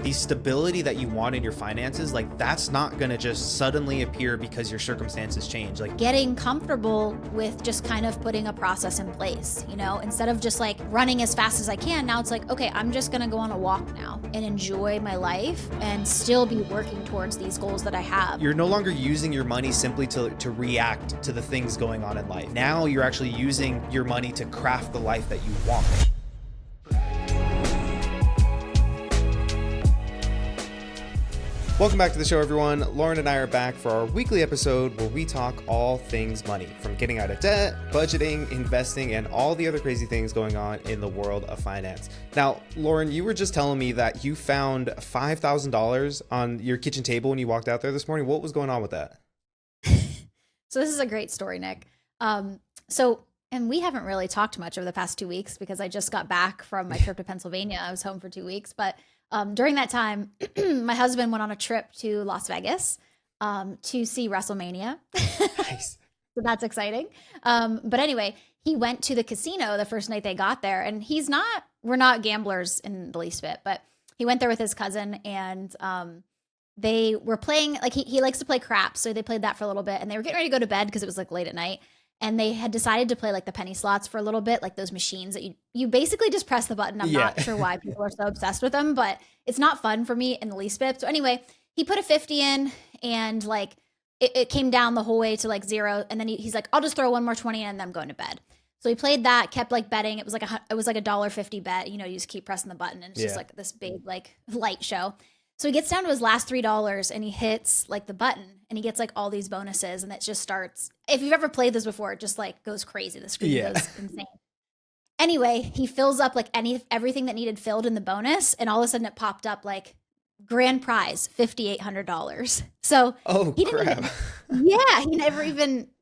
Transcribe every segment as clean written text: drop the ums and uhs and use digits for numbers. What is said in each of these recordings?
the stability that you want in your finances, like that's not going to just suddenly appear because your circumstances change. Like getting comfortable with just kind of putting a process in place, instead of just like running as fast as I can. Now it's like, okay, I'm just going to go on a walk now and enjoy my life and still be working towards these goals that I have. You're no longer using your money simply to react to the things going on in life. Now you're actually using your money to craft the life that you want. Welcome back to the show, everyone. Lauren and I are back for our weekly episode where we talk all things money, from getting out of debt, budgeting, investing, and all the other crazy things going on in the world of finance. Now, Lauren, you were just telling me that you found $5,000 on your kitchen table when you walked out there this morning. What was going on with that? So this is a great story, Nick. And we haven't really talked much over the past 2 weeks because I just got back from my trip to Pennsylvania. I was home for 2 weeks, but during that time, my husband went on a trip to Las Vegas to see WrestleMania. Nice. So that's exciting. But anyway, he went to the casino the first night they got there, and we're not gamblers in the least bit, but he went there with his cousin, and they were playing, like he likes to play craps. So they played that for a little bit, and they were getting ready to go to bed because it was like late at night. And they had decided to play like the penny slots for a little bit, like those machines that you basically just press the button. I'm not sure why people are so obsessed with them, but it's not fun for me in the least bit. So anyway, he put a 50 in, and like it came down the whole way to like zero. And then he's like, I'll just throw one more 20 in and then I'm going to bed. So he played that, kept like betting. It was like a $1.50 bet. You just keep pressing the button, and it's just like this big like light show. So he gets down to his last $3 and he hits like the button, and he gets like all these bonuses, and it just starts. If you've ever played this before, it just like goes crazy. The screen goes insane. Anyway, he fills up like everything that needed filled in the bonus, and all of a sudden it popped up like grand prize $5,800. So he didn't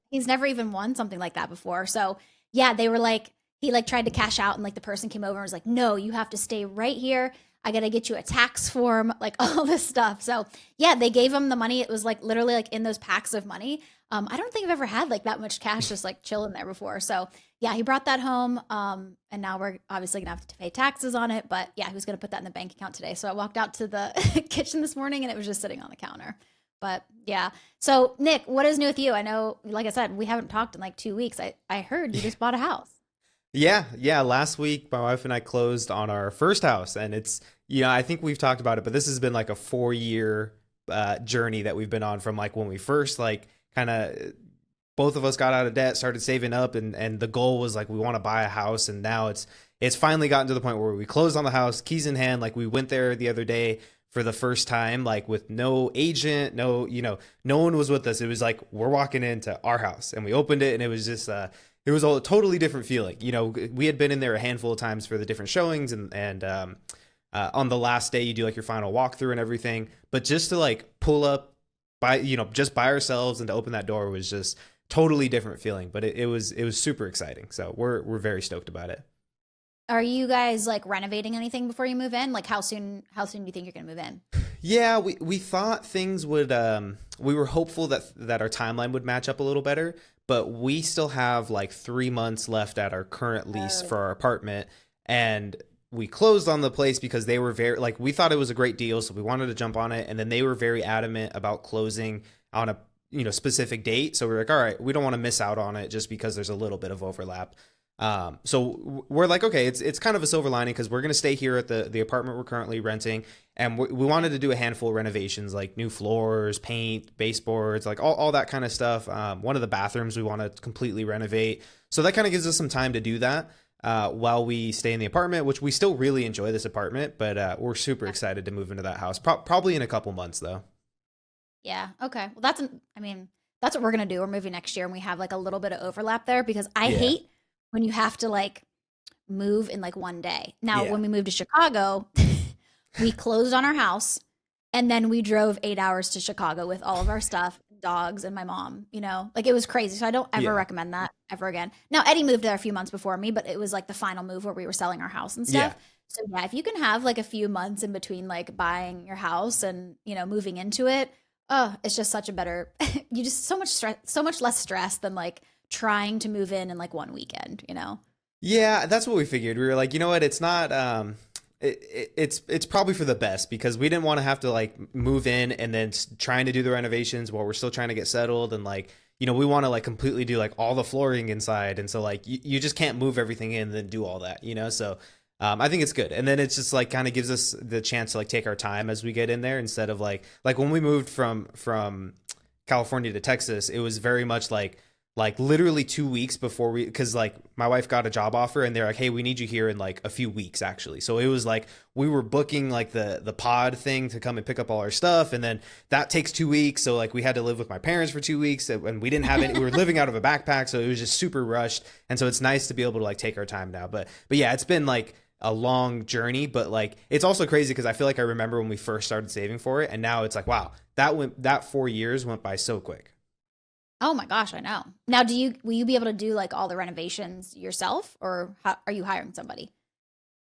he's never even won something like that before. So yeah, they were like, he like tried to cash out, and like the person came over and was like, no, you have to stay right here. I got to get you a tax form, like all this stuff. So yeah, they gave him the money. It was like literally like in those packs of money. I don't think I've ever had like that much cash just like chilling there before. So yeah, he brought that home. And now we're obviously gonna have to pay taxes on it, but yeah, he was going to put that in the bank account today. So I walked out to the kitchen this morning, and it was just sitting on the counter. But yeah. So Nick, what is new with you? I know, like I said, we haven't talked in like 2 weeks. I heard you just bought a house. Yeah. Last week, my wife and I closed on our first house, and it's, I think we've talked about it, but this has been like a 4-year journey that we've been on from like when we first like kind of both of us got out of debt, started saving up, and the goal was like we want to buy a house, and now it's finally gotten to the point where we closed on the house, keys in hand. Like we went there the other day for the first time, like with no agent, no one was with us. It was like we're walking into our house, and we opened it, and it was just it was a totally different feeling. We had been in there a handful of times for the different showings, and on the last day you do like your final walkthrough and everything. But just to like pull up just by ourselves and to open that door was just totally different feeling. But it was super exciting. So we're very stoked about it. Are you guys like renovating anything before you move in? Like how soon do you think you're gonna move in? Yeah, we thought things would. We were hopeful that our timeline would match up a little better, but we still have like 3 months left at our current lease for our apartment, and we closed on the place because they were very like, we thought it was a great deal, so we wanted to jump on it, and then they were very adamant about closing on a specific date. So we're like, all right, we don't want to miss out on it just because there's a little bit of overlap. So we're like, okay, it's kind of a silver lining because we're going to stay here at the apartment we're currently renting. And we wanted to do a handful of renovations, like new floors, paint, baseboards, like all that kind of stuff. One of the bathrooms we want to completely renovate. So that kind of gives us some time to do that while we stay in the apartment, which we still really enjoy this apartment, but we're super excited to move into that house. Probably in a couple months though. Yeah. Okay. Well, that's what we're going to do. We're moving next year, and we have like a little bit of overlap there because I hate when you have to like move in like one day. Now, when we moved to Chicago, we closed on our house, and then we drove 8 hours to Chicago with all of our stuff, dogs, and my mom, like it was crazy. So I don't ever recommend that ever again. Now, Eddie moved there a few months before me, but it was like the final move where we were selling our house and stuff. Yeah. So yeah, if you can have like a few months in between like buying your house and, moving into it, it's just such a better, you just so much less stress than like trying to move in like one weekend, Yeah, that's what we figured. We were like, you know what? It's not It's probably for the best because we didn't want to have to like move in and then trying to do the renovations while we're still trying to get settled and like we want to like completely do like all the flooring inside, and so like you just can't move everything in and then do all that, so I think it's good. And then it's just like kind of gives us the chance to like take our time as we get in there instead of like when we moved from California to Texas, it was very much like literally 2 weeks before because like my wife got a job offer and they're like, hey, we need you here in like a few weeks actually. So it was like we were booking like the pod thing to come and pick up all our stuff, and then that takes 2 weeks. So like we had to live with my parents for 2 weeks, and we didn't have any. We were living out of a backpack, so it was just super rushed. And so it's nice to be able to like take our time now. But yeah, it's been like a long journey, but like it's also crazy because I feel like I remember when we first started saving for it, and now it's like, wow, that 4 years went by so quick. Oh my gosh, I know. Now, will you be able to do like all the renovations yourself, or are you hiring somebody?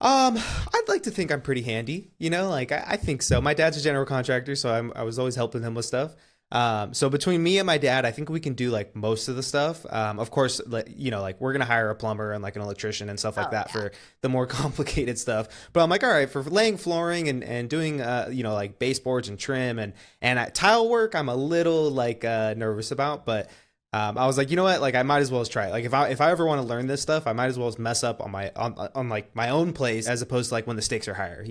I'd like to think I'm pretty handy, like I think so. My dad's a general contractor, so I was always helping him with stuff. So between me and my dad, I think we can do like most of the stuff. Of course, like, like we're gonna hire a plumber and like an electrician and stuff like that for the more complicated stuff. But I'm like, all right, for laying flooring and doing like baseboards and trim and tile work, I'm a little like nervous about. But I was like, you know what, like I might as well as try it. Like if I ever want to learn this stuff, I might as well as mess up on like my own place as opposed to like when the stakes are higher.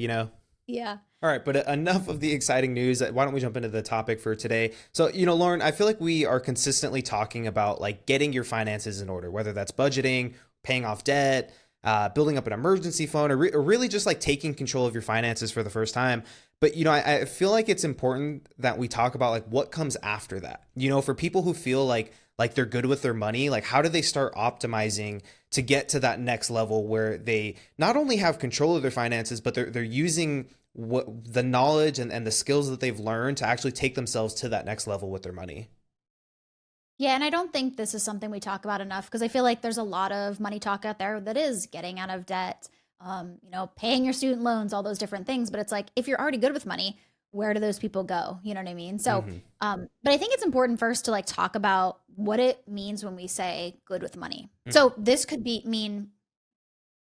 Yeah. All right, but enough of the exciting news. Why don't we jump into the topic for today? So, Lauren, I feel like we are consistently talking about like getting your finances in order, whether that's budgeting, paying off debt, building up an emergency fund, or really just like taking control of your finances for the first time. But, I feel like it's important that we talk about like what comes after that. For people who feel like they're good with their money, like how do they start optimizing to get to that next level where they not only have control of their finances, but they're using what the knowledge and the skills that they've learned to actually take themselves to that next level with their money. Yeah, and I don't think this is something we talk about enough because I feel like there's a lot of money talk out there that is getting out of debt, paying your student loans, all those different things. But it's like, if you're already good with money, where do those people go? You know what I mean? So, but I think it's important first to like talk about what it means when we say good with money. So this could mean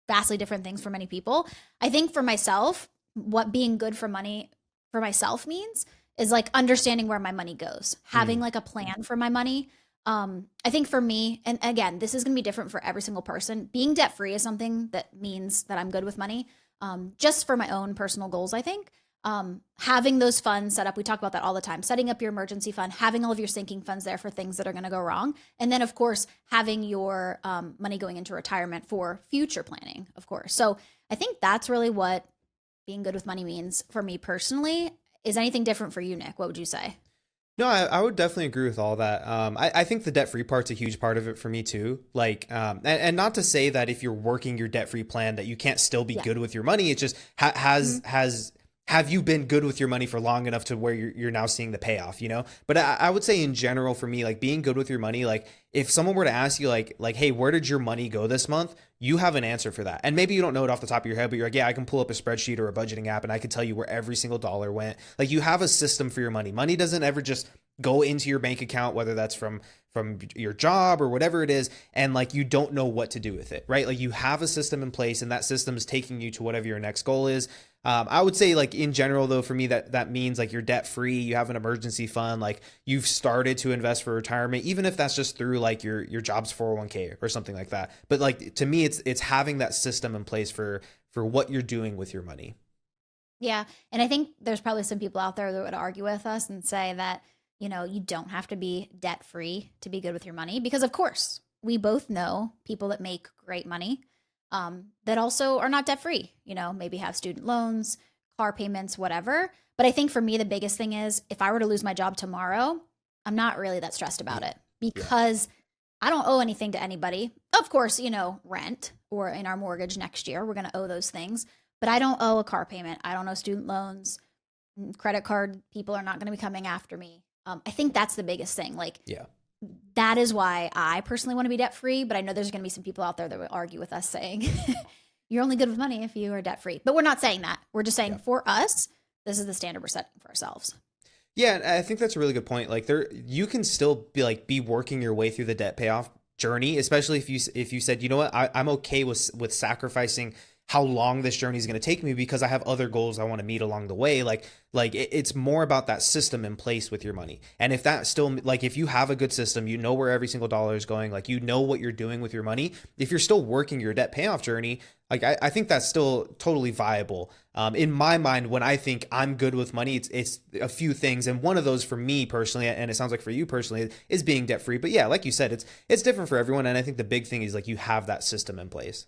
vastly different things for many people. I think for myself, what being good for money for myself means is like understanding where my money goes, having like a plan for my money. I think for me, and again, this is going to be different for every single person. Being debt free is something that means that I'm good with money. Just for my own personal goals, I think. Having those funds set up, we talk about that all the time, setting up your emergency fund, having all of your sinking funds there for things that are going to go wrong. And then of course, having your money going into retirement for future planning, of course. So I think that's really what being good with money means for me personally. Is anything different for you, Nick? What would you say? No, I would definitely agree with all that. I think the debt free part's a huge part of it for me too. Like, and not to say that if you're working your debt free plan that you can't still be good with your money. It's just have you been good with your money for long enough to where you're now seeing the payoff, But I would say in general for me, like being good with your money, like if someone were to ask you like, hey, where did your money go this month? You have an answer for that. And maybe you don't know it off the top of your head, but you're like, yeah, I can pull up a spreadsheet or a budgeting app and I can tell you where every single dollar went. Like you have a system for your money. Money doesn't ever just go into your bank account, whether that's from your job or whatever it is, and like you don't know what to do with it, right? Like you have a system in place and that system is taking you to whatever your next goal is. I would say like in general though, for me, that means like you're debt free, you have an emergency fund, like you've started to invest for retirement, even if that's just through like your job's 401k or something like that. But like to me, it's having that system in place for what you're doing with your money. Yeah. And I think there's probably some people out there that would argue with us and say that, you don't have to be debt free to be good with your money, because of course we both know people that make great money that also are not debt free, maybe have student loans, car payments, whatever. But I think for me, the biggest thing is if I were to lose my job tomorrow, I'm not really that stressed about it because I don't owe anything to anybody. Of course, rent or in our mortgage next year, we're going to owe those things, but I don't owe a car payment. I don't owe student loans. Credit card people are not going to be coming after me. I think that's the biggest thing. Like, that is why I personally want to be debt free. But I know there's going to be some people out there that would argue with us saying you're only good with money if you are debt free. But we're not saying that. We're just saying for us, this is the standard we're setting for ourselves. Yeah, I think that's a really good point. Like you can still be working your way through the debt payoff journey, especially if you said, you know what, I'm okay with sacrificing how long this journey is going to take me because I have other goals I want to meet along the way. It's more about that system in place with your money. And if that still, like, if you have a good system, you know where every single dollar is going, like, you know what you're doing with your money. If you're still working your debt payoff journey, like, I think that's still totally viable. In my mind, when I think I'm good with money, it's a few things. And one of those for me personally, and it sounds like for you personally, is being debt free. But yeah, like you said, it's different for everyone. And I think the big thing is like you have that system in place.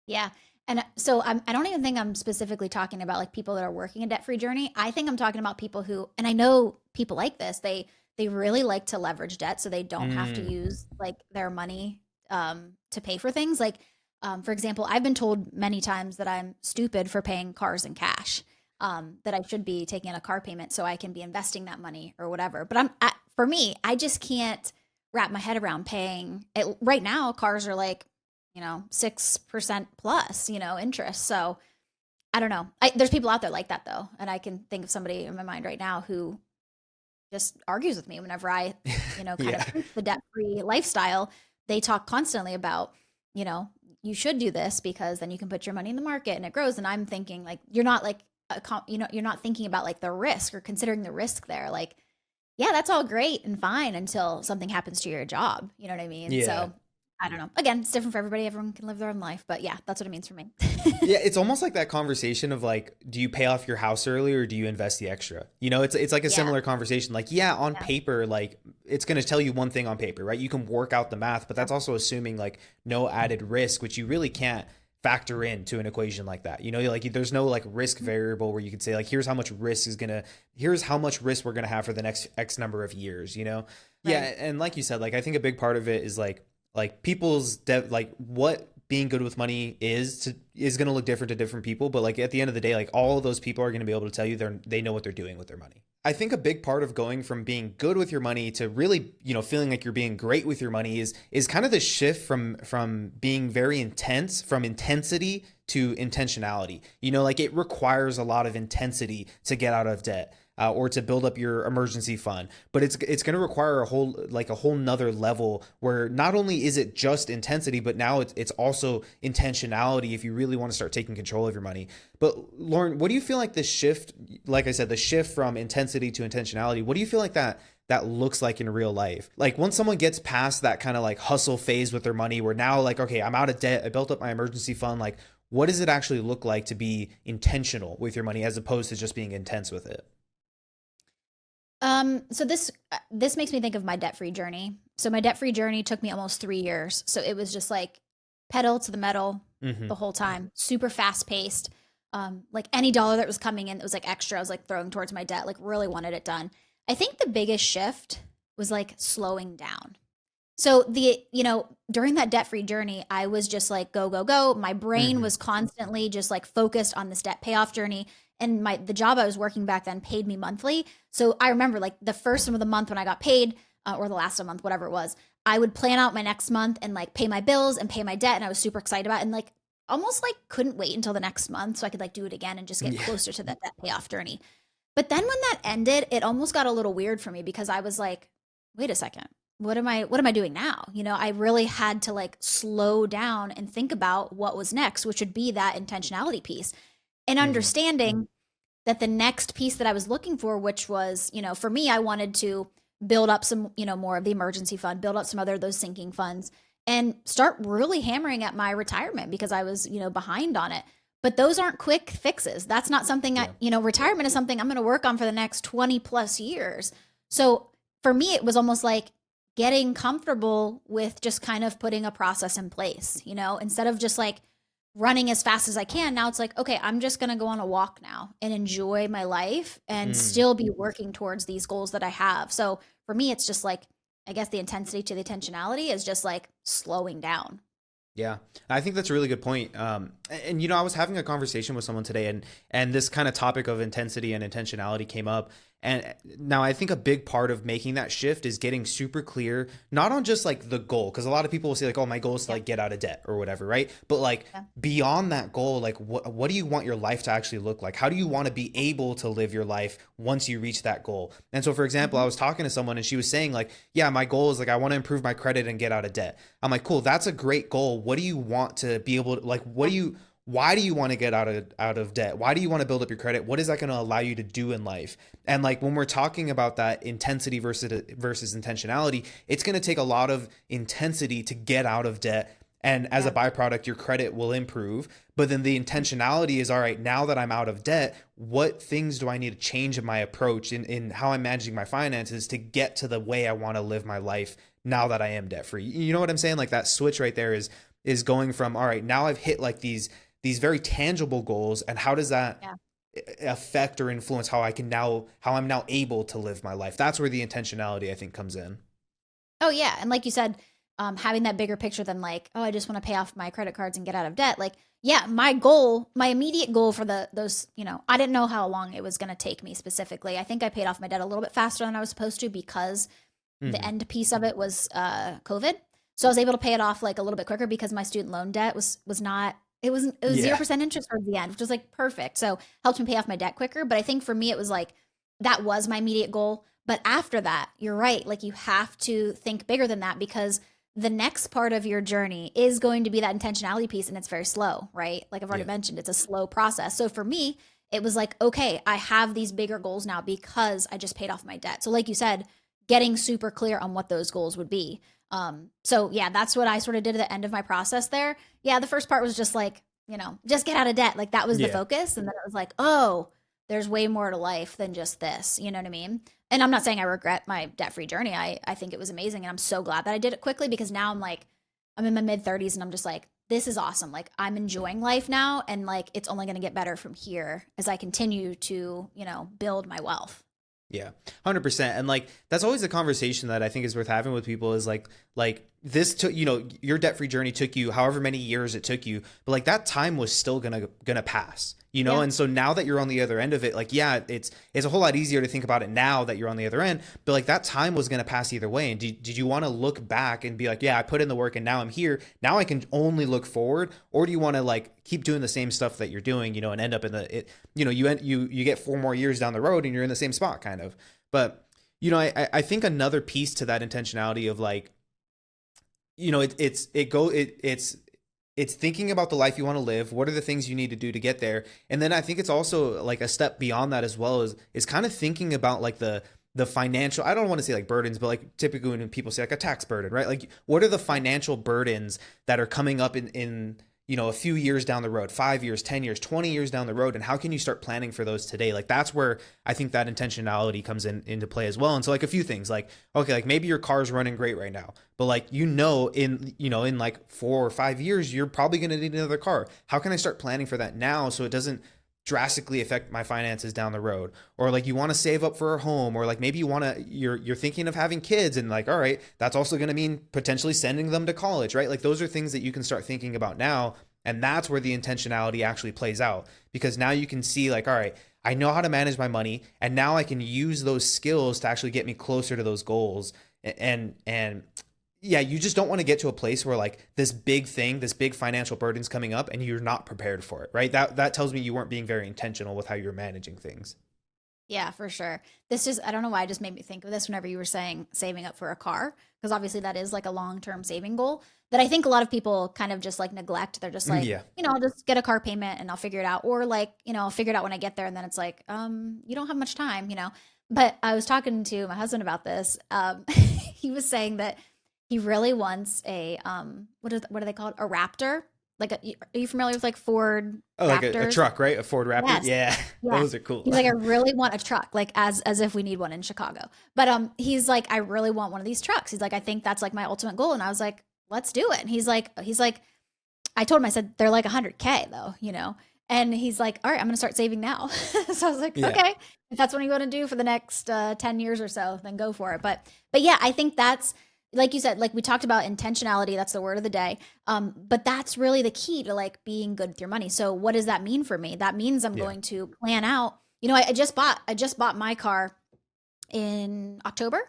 Yeah. And so I don't even think I'm specifically talking about like people that are working a debt-free journey. I think I'm talking about people who, and I know people like this, they really like to leverage debt so they don't have to Mm. use like their money to pay for things. Like, for example, I've been told many times that I'm stupid for paying cars in cash, that I should be taking a car payment so I can be investing that money or whatever. But for me, I just can't wrap my head around paying it. Right now, cars are like, 6% plus, interest. So I don't know. There's people out there like that though. And I can think of somebody in my mind right now who just argues with me whenever I, kind Yeah. of preach the debt free lifestyle. They talk constantly about, you know, you should do this because then you can put your money in the market and it grows. And I'm thinking like, you're not like, you're not thinking about like the risk or considering the risk there. Like, yeah, that's all great and fine until something happens to your job. You know what I mean? Yeah. So I don't know. Again, it's different for everybody. Everyone can live their own life, but yeah, that's what it means for me. Yeah, it's almost like that conversation of like, do you pay off your house early or do you invest the extra? It's like a Yeah, similar conversation. Like, yeah, on yeah, paper, like it's going to tell you one thing on paper, right? You can work out the math, but that's also assuming like no added risk, which you really can't factor into an equation like that. Like there's no like risk variable where you could say like, here's how much risk we're going to have for the next X number of years. Yeah. right. And like you said, like, I think a big part of it is like like what being good with money is going to look different to different people, but like at the end of the day, like all of those people are going to be able to tell you they know what they're doing with their money. I think a big part of going from being good with your money to really, feeling like you're being great with your money is kind of the shift from being very intense, from intensity to intentionality. Like it requires a lot of intensity to get out of debt. Or to build up your emergency fund, but it's going to require a whole nother level where not only is it just intensity, but now it's also intentionality if you really want to start taking control of your money. But Lauren, what do you feel like the shift, like I said, the shift from intensity to intentionality, what do you feel like that looks like in real life? Like once someone gets past that kind of like hustle phase with their money, where now like, okay, I'm out of debt, I built up my emergency fund, like what does it actually look like to be intentional with your money as opposed to just being intense with it? So this makes me think of my debt-free journey. So my debt-free journey took me almost 3 years. So it was just like pedal to the metal Hmm. the whole time, super fast paced. Like any dollar that was coming in that was like extra, I was like throwing towards my debt, like really wanted it done. I think the biggest shift was like slowing down. So during that debt-free journey, I was just like go go go. My brain Hmm. was constantly just like focused on this debt payoff journey, and the job I was working back then paid me monthly. So I remember like the first of the month when I got paid, or the last of the month, whatever it was, I would plan out my next month and like pay my bills and pay my debt, and I was super excited about it, and like almost like couldn't wait until the next month so I could like do it again and just get Yeah. closer to that debt payoff journey. But then when that ended, it almost got a little weird for me because I was like, wait a second. What am I doing now? I really had to like slow down and think about what was next, which would be that intentionality piece. And Hmm. understanding that the next piece that I was looking for, which was, for me, I wanted to build up some, more of the emergency fund, build up some other of those sinking funds and start really hammering at my retirement because I was, behind on it. But those aren't quick fixes. That's not something Yeah. retirement is something I'm going to work on for the next 20 plus years. So for me, it was almost like getting comfortable with just kind of putting a process in place, instead of just like running as fast as I can. Now it's like, okay, I'm just going to go on a walk now and enjoy my life and Mm. still be working towards these goals that I have. So for me, it's just like, I guess the intensity to the intentionality is just like slowing down. Yeah, I think that's a really good point. And I was having a conversation with someone today, and this kind of topic of intensity and intentionality came up. And now I think a big part of making that shift is getting super clear, not on just like the goal, because a lot of people will say like, "Oh, my goal is to Yeah. like get out of debt or whatever," right? But like Yeah. beyond that goal, like what do you want your life to actually look like? How do you want to be able to live your life once you reach that goal? And so, for example, I Hmm. was talking to someone, and she was saying like, "Yeah, my goal is like I want to improve my credit and get out of debt." I'm like, cool, that's a great goal. What do you want to be able to like? Yeah. why do you want to get out of debt? Why do you want to build up your credit? What is that going to allow you to do in life? And like when we're talking about that intensity versus intentionality, it's going to take a lot of intensity to get out of debt. And as a Yeah. byproduct, your credit will improve. But then the intentionality is, all right, now that I'm out of debt, what things do I need to change in my approach in how I'm managing my finances to get to the way I want to live my life now that I am debt free? You know what I'm saying? Like that switch right there is going from, all right, now I've hit like these very tangible goals, and how does that Yeah. affect or influence how I'm now able to live my life? That's where the intentionality I think comes in. Oh yeah, and like you said, having that bigger picture than like, oh, I just want to pay off my credit cards and get out of debt. Like, yeah, my goal, my immediate goal for those, I didn't know how long it was going to take me specifically. I think I paid off my debt a little bit faster than I was supposed to because the Hmm. end piece of it was COVID. So I was able to pay it off like a little bit quicker because my student loan debt was not. It was zero Yeah. percent interest towards the end, which was like perfect. So helped me pay off my debt quicker. But I think for me, it was like that was my immediate goal. But after that, you're right. Like you have to think bigger than that because the next part of your journey is going to be that intentionality piece, and it's very slow, right? Like I've already Yeah. mentioned, it's a slow process. So for me, it was like, okay, I have these bigger goals now because I just paid off my debt. So like you said, getting super clear on what those goals would be. So yeah, that's what I sort of did at the end of my process there. Yeah, the first part was just like, just get out of debt. Like that was the Yeah. focus. And then it was like, oh, there's way more to life than just this. You know what I mean? And I'm not saying I regret my debt free journey. I think it was amazing. And I'm so glad that I did it quickly because now I'm like, I'm in my mid 30s and I'm just like, this is awesome. Like I'm enjoying life now. And like, it's only going to get better from here as I continue to, build my wealth. Yeah, 100%. And like that's always a conversation that I think is worth having with people is like this took, your debt-free journey took you however many years it took you, but like that time was still gonna pass. Yeah. And so now that you're on the other end of it, like yeah, it's a whole lot easier to think about it now that you're on the other end, but like that time was gonna pass either way. And did you want to look back and be like, yeah, I put in the work and now I'm here. Now I can only look forward, or do you want to like keep doing the same stuff that you're doing, and end up in you get 4 more years down the road and you're in the same spot kind of. But I think another piece to that intentionality of like, it's thinking about the life you want to live. What are the things you need to do to get there? And then I think it's also like a step beyond that as well, is kind of thinking about like the financial, I don't want to say like burdens, but like typically when people say like a tax burden, right? Like what are the financial burdens that are coming up in a few years down the road, 5 years, 10 years, 20 years down the road, and how can you start planning for those today? Like that's where I think that intentionality comes into play as well. And so like a few things, like okay, like maybe your car's running great right now, but like in like 4 or 5 years you're probably going to need another car. How can I start planning for that now so it doesn't drastically affect my finances down the road? Or like you want to save up for a home, or like maybe you're thinking of having kids, and like all right, that's also going to mean potentially sending them to college, right? Like those are things that you can start thinking about now, and that's where the intentionality actually plays out, because now you can see like all right, I know how to manage my money, and now I can use those skills to actually get me closer to those goals. And yeah, you just don't want to get to a place where like this big financial burden's coming up and you're not prepared for it, right? That tells me you weren't being very intentional with how you're managing things. Yeah, for sure. This just, I don't know why it just made me think of this whenever you were saying saving up for a car, because obviously that is like a long term saving goal that I think a lot of people kind of just like neglect. They're just like, Yeah. I'll just get a car payment and I'll figure it out. Or like, I'll figure it out when I get there. And then it's like, you don't have much time. But I was talking to my husband about this. He was saying that he really wants a, what are they called? A Raptor. Like, are you familiar with like Ford Oh, like a Raptors? truck, right? A Ford Raptor. Yes. Yeah. Yeah. Those are cool. He's like, I really want a truck, like as if we need one in Chicago. But he's like, I really want one of these trucks. He's like, I think that's like my ultimate goal. And I was like, let's do it. And he's like, I told him, I said, they're like 100K though. And he's like, all right, I'm gonna start saving now. So I was like, Yeah. okay, if that's what you want to do for the next 10 years or so, then go for it. But yeah, I think that's like you said, like we talked about intentionality, that's the word of the day. But that's really the key to like being good with your money. So what does that mean for me? That means I'm Yeah. going to plan out. I just bought my car in October.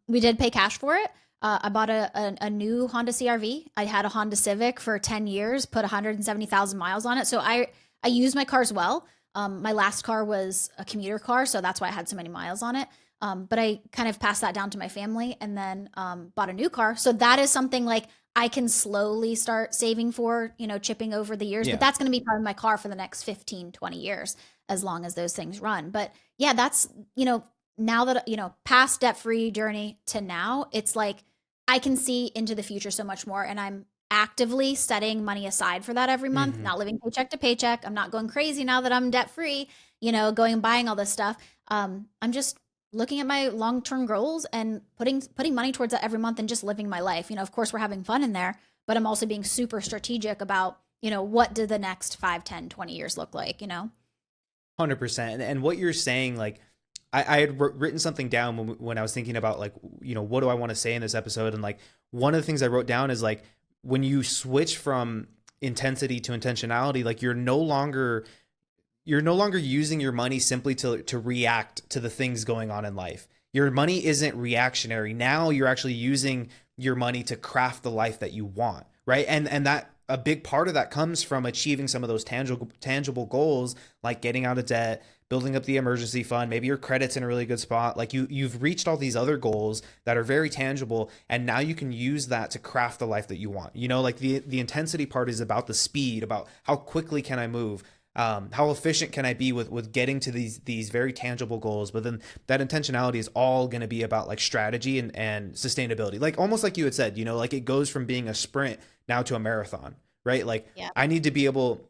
We did pay cash for it. I bought a new Honda CRV. I had a Honda Civic for 10 years, put 170,000 miles on it. So I use my cars well. My last car was a commuter car, so that's why I had so many miles on it. But I kind of passed that down to my family and then bought a new car. So that is something like I can slowly start saving for, chipping over the years. Yeah. But that's going to be part of my car for the next 15, 20 years, as long as those things run. But yeah, that's, now that, past debt-free journey to now, it's like I can see into the future so much more. And I'm actively setting money aside for that every month, not living paycheck to paycheck. I'm not going crazy now that I'm debt-free, going and buying all this stuff. I'm just looking at my long-term goals and putting money towards that every month and just living my life. Of course we're having fun in there, but I'm also being super strategic about, what do the next 5, 10, 20 years look like, 100%. And what you're saying, like, I had written something down when I was thinking about, like, what do I want to say in this episode? And like, one of the things I wrote down is like, when you switch from intensity to intentionality, like you're no longer using your money simply to react to the things going on in life. Your money isn't reactionary. Now you're actually using your money to craft the life that you want, right? And that a big part of that comes from achieving some of those tangible goals, like getting out of debt, building up the emergency fund, maybe your credit's in a really good spot. Like you've reached all these other goals that are very tangible, and now you can use that to craft the life that you want. Like the intensity part is about the speed, about how quickly can I move, how efficient can I be with getting to these very tangible goals. But then that intentionality is all going to be about like strategy and sustainability, like almost like you had said, like it goes from being a sprint now to a marathon, right? Like I need to be able,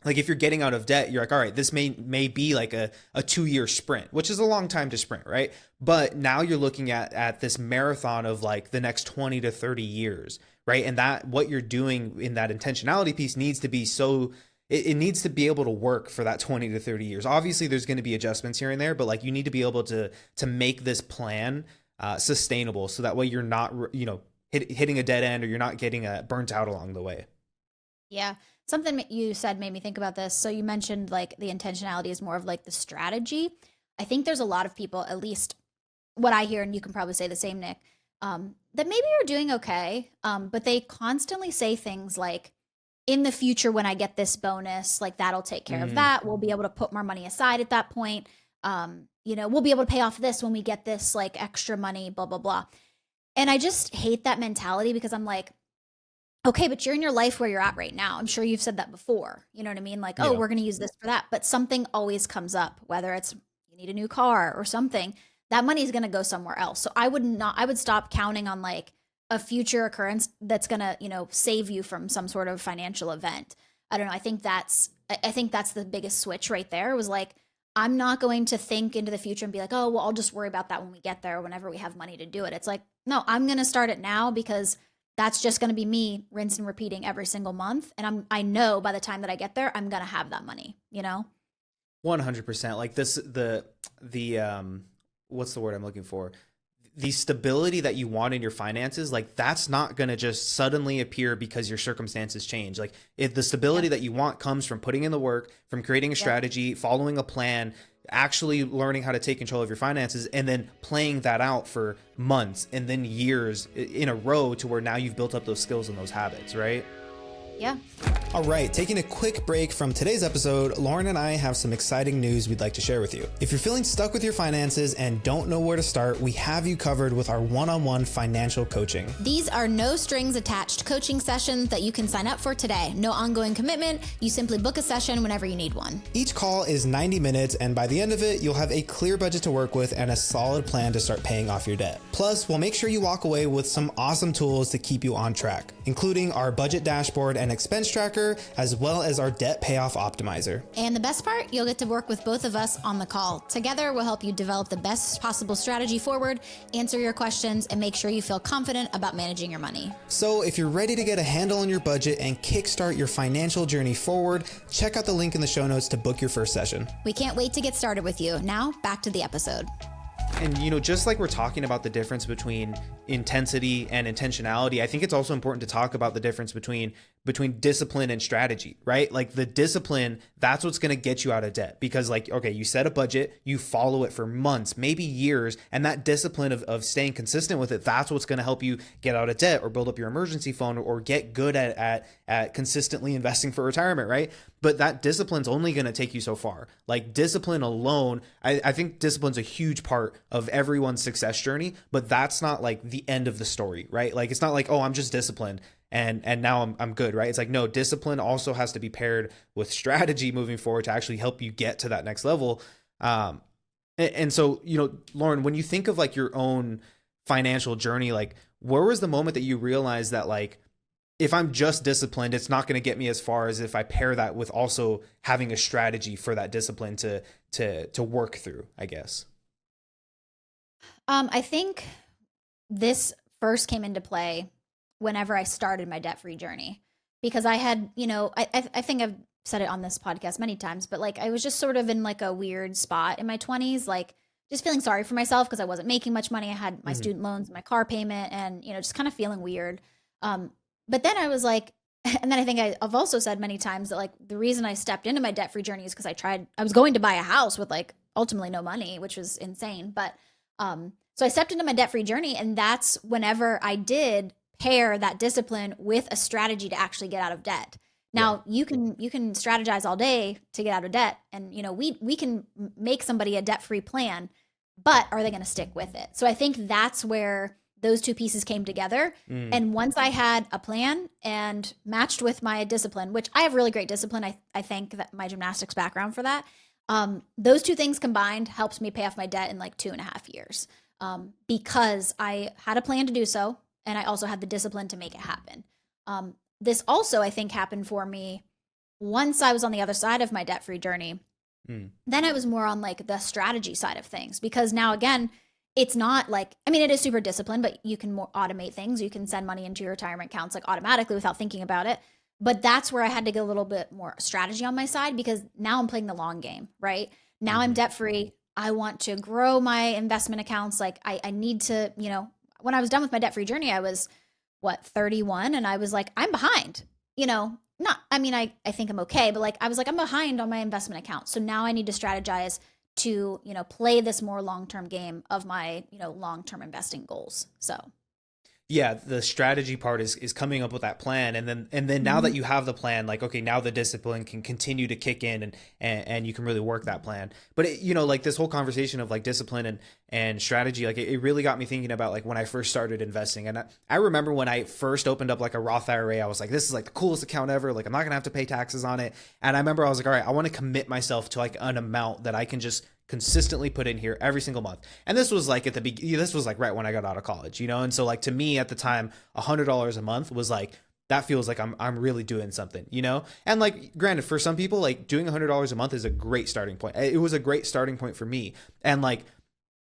like if you're getting out of debt, you're like, all right, this may be like a 2-year sprint, which is a long time to sprint, right? But now you're looking at this marathon of like the next 20 to 30 years, right? And that what you're doing in that intentionality piece needs to be so, it needs to be able to work for that 20 to 30 years. Obviously there's going to be adjustments here and there, but like you need to be able to make this plan sustainable, so that way you're not, hitting a dead end, or you're not getting burnt out along the way. Yeah. Something you said made me think about this. So you mentioned like the intentionality is more of like the strategy. I think there's a lot of people, at least what I hear, and you can probably say the same, Nick, that maybe are doing okay, but they constantly say things like, in the future, when I get this bonus, like that'll take care of that. We'll be able to put more money aside at that point. We'll be able to pay off this when we get this like extra money, blah, blah, blah. And I just hate that mentality, because I'm like, okay, but you're in your life where you're at right now. I'm sure you've said that before. You know what I mean? Like, we're going to use this for that. But something always comes up, whether it's you need a new car or something, that money is going to go somewhere else. So I would stop counting on like a future occurrence that's going to, save you from some sort of financial event. I don't know. I think that's the biggest switch right there, was like, I'm not going to think into the future and be like, oh, well, I'll just worry about that when we get there, whenever we have money to do it. It's like, no, I'm going to start it now, because that's just going to be me rinse and repeating every single month. And I know by the time that I get there, I'm going to have that money, 100%. Like this, what's the word I'm looking for? The stability that you want in your finances, like that's not going to just suddenly appear because your circumstances change. Like the stability that you want comes from putting in the work, from creating a strategy, following a plan, actually learning how to take control of your finances, and then playing that out for months and then years in a row, to where now you've built up those skills and those habits, right? Yeah. All right, taking a quick break from today's episode, Lauren and I have some exciting news we'd like to share with you. If you're feeling stuck with your finances and don't know where to start, we have you covered with our one-on-one financial coaching. These are no strings attached coaching sessions that you can sign up for today. No ongoing commitment. You simply book a session whenever you need one. Each call is 90 minutes, and by the end of it, you'll have a clear budget to work with and a solid plan to start paying off your debt. Plus, we'll make sure you walk away with some awesome tools to keep you on track, including our budget dashboard and expense tracker, as well as our debt payoff optimizer. And the best part, you'll get to work with both of us on the call. Together, we'll help you develop the best possible strategy forward, answer your questions, and make sure you feel confident about managing your money. So if you're ready to get a handle on your budget and kickstart your financial journey forward, check out the link in the show notes to book your first session. We can't wait to get started with you. Now, back to the episode. And, just like we're talking about the difference between intensity and intentionality, I think it's also important to talk about the difference between between discipline and strategy, right? Like the discipline, that's what's going to get you out of debt because like, okay, you set a budget, you follow it for months, maybe years. And that discipline of staying consistent with it, that's what's going to help you get out of debt or build up your emergency fund or get good at consistently investing for retirement, right? But that discipline's only going to take you so far. Like discipline alone, I think discipline's a huge part of everyone's success journey, but that's not like the end of the story, right? Like it's not like, oh, I'm just disciplined and now I'm good, right? It's like, no, discipline also has to be paired with strategy moving forward to actually help you get to that next level. And so, Lauren, when you think of like your own financial journey, like where was the moment that you realized that like, if I'm just disciplined, it's not going to get me as far as if I pair that with also having a strategy for that discipline to work through, I guess. I think this first came into play whenever I started my debt-free journey because I had, I think I've said it on this podcast many times, but like I was just sort of in like a weird spot in my 20s, like just feeling sorry for myself because I wasn't making much money. I had my student loans, my car payment, and just kind of feeling weird. But then I was like, and then I think I've also said many times that like the reason I stepped into my debt-free journey is because I was going to buy a house with like ultimately no money, which was insane. But so I stepped into my debt-free journey, and that's whenever I did pair that discipline with a strategy to actually get out of debt. Now you can strategize all day to get out of debt, and we can make somebody a debt-free plan, but are they going to stick with it? So I think that's where those two pieces came together. And once I had a plan and matched with my discipline, which I have really great discipline, I thank that my gymnastics background for that. Those two things combined helps me pay off my debt in like 2.5 years because I had a plan to do so. And I also had the discipline to make it happen. This also, I think, happened for me once I was on the other side of my debt-free journey. Then I was more on like the strategy side of things because now, again, it's not like, I mean, it is super disciplined, but you can more automate things. You can send money into your retirement accounts like automatically without thinking about it. But that's where I had to get a little bit more strategy on my side because now I'm playing the long game, right? Now I'm debt-free. I want to grow my investment accounts. Like I need to, when I was done with my debt-free journey, I was 31. And I was like, I'm behind, I think I'm okay, but like, I was like, I'm behind on my investment account. So now I need to strategize to, play this more long-term game of my, long-term investing goals. So. Yeah, the strategy part is coming up with that plan, and then now that you have the plan, like okay, now the discipline can continue to kick in, and you can really work that plan. But like this whole conversation of like discipline and strategy, like it really got me thinking about like when I first started investing, and I remember when I first opened up like a Roth IRA, I was like, this is like the coolest account ever. Like I'm not gonna have to pay taxes on it, and I remember I was like, all right, I want to commit myself to like an amount that I can just consistently put in here every single month. And this was like at the beginning, this was like right when I got out of college, and so like to me at the time, $100 a month was like, that feels like I'm really doing something, and like granted for some people like doing $100 a month is a great starting point. It was a great starting point for me, and like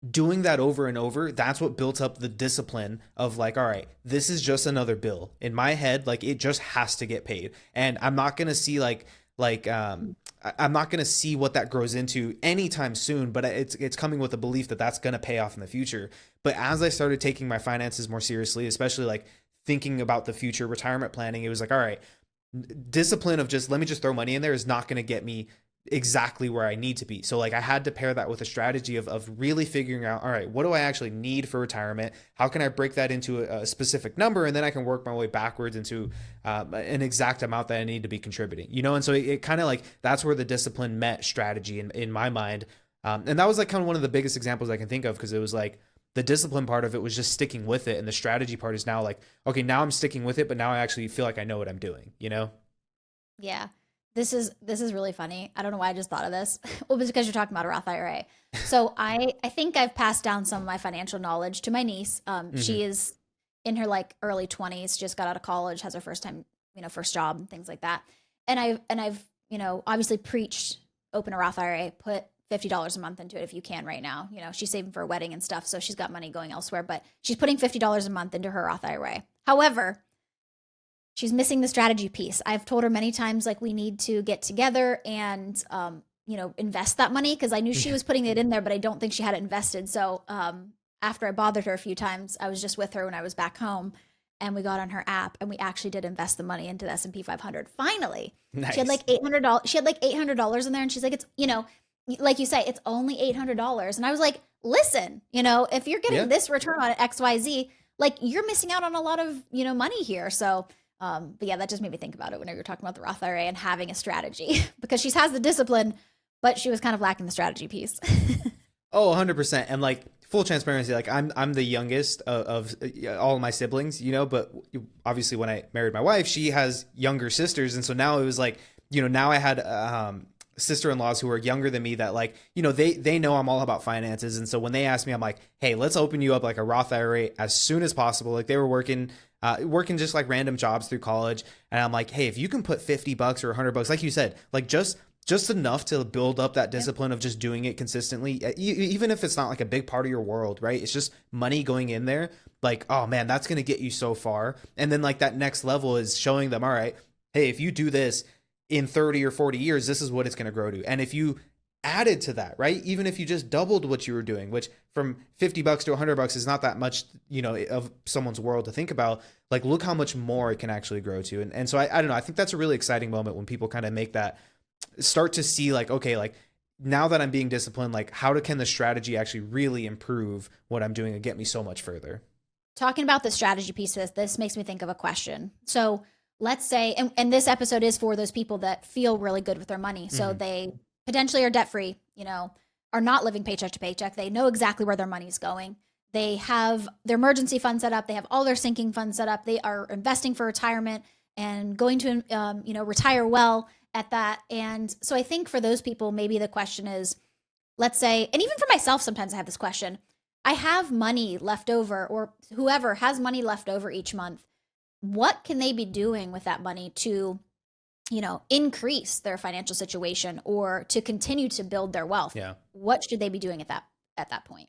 doing that over and over, that's what built up the discipline of like, all right, this is just another bill in my head, like it just has to get paid, and I'm not gonna see I'm not going to see what that grows into anytime soon, but it's coming with a belief that that's going to pay off in the future. But as I started taking my finances more seriously, especially like thinking about the future retirement planning, it was like, all right, discipline of just let me just throw money in there is not going to get me exactly where I need to be. So like I had to pair that with a strategy of really figuring out, all right, what do I actually need for retirement? How can I break that into a specific number? And then I can work my way backwards into an exact amount that I need to be contributing, And so it kind of like, that's where the discipline met strategy in my mind. And that was like kind of one of the biggest examples I can think of, because it was like the discipline part of it was just sticking with it. And the strategy part is now like, okay, now I'm sticking with it, but now I actually feel like I know what I'm doing, Yeah. This is really funny. I don't know why I just thought of this. Well, it's because you're talking about a Roth IRA. So I think I've passed down some of my financial knowledge to my niece. She is in her like early 20s, just got out of college, has her first job and things like that. And I've obviously preached open a Roth IRA, put $50 a month into it if you can right now. She's saving for a wedding and stuff, so she's got money going elsewhere, but she's putting $50 a month into her Roth IRA. However, she's missing the strategy piece. I've told her many times, like, we need to get together and, invest that money, because I knew she was putting it in there, but I don't think she had it invested. So after I bothered her a few times, I was just with her when I was back home. and we got on her app and we actually did invest the money into the S&P 500. Finally, she had Nice. like $800. She had like $800 in there, and she's like, it's, like you say, it's only $800. And I was like, listen, if you're getting Yeah. this return on XYZ, like you're missing out on a lot of, money here. So, but yeah, that just made me think about it whenever you're talking about the Roth IRA and having a strategy because she has the discipline, but she was kind of lacking the strategy piece. Oh, 100%. And like full transparency, like I'm the youngest of all of my siblings, but obviously when I married my wife, she has younger sisters, and so now it was like, now I had sister-in-laws who are younger than me that like, they know I'm all about finances, and so when they asked me, I'm like, hey, let's open you up like a Roth IRA as soon as possible. Like they were working just like random jobs through college, and I'm like, hey, if you can put $50 or $100, like you said, like just enough to build up that discipline of just doing it consistently, even if it's not like a big part of your world, right? It's just money going in there. Like, oh man, that's going to get you so far. And then like that next level is showing them, all right, hey, if you do this in 30 or 40 years, this is what it's going to grow to. And if you added to that, right? Even if you just doubled what you were doing, which from $50 to $100 is not that much, of someone's world to think about. Like, look how much more it can actually grow to. And so I don't know. I think that's a really exciting moment when people kind of make that, start to see like, okay, like now that I'm being disciplined, like can the strategy actually really improve what I'm doing and get me so much further? Talking about the strategy pieces, this makes me think of a question. So let's say, and this episode is for those people that feel really good with their money. So they potentially are debt free, are not living paycheck to paycheck. They know exactly where their money's going. They have their emergency fund set up. They have all their sinking funds set up. They are investing for retirement and going to, retire well at that. And so I think for those people, maybe the question is, let's say, and even for myself, sometimes I have this question. I have money left over, or whoever has money left over each month. What can they be doing with that money to, increase their financial situation or to continue to build their wealth? Yeah. What should they be doing at that point?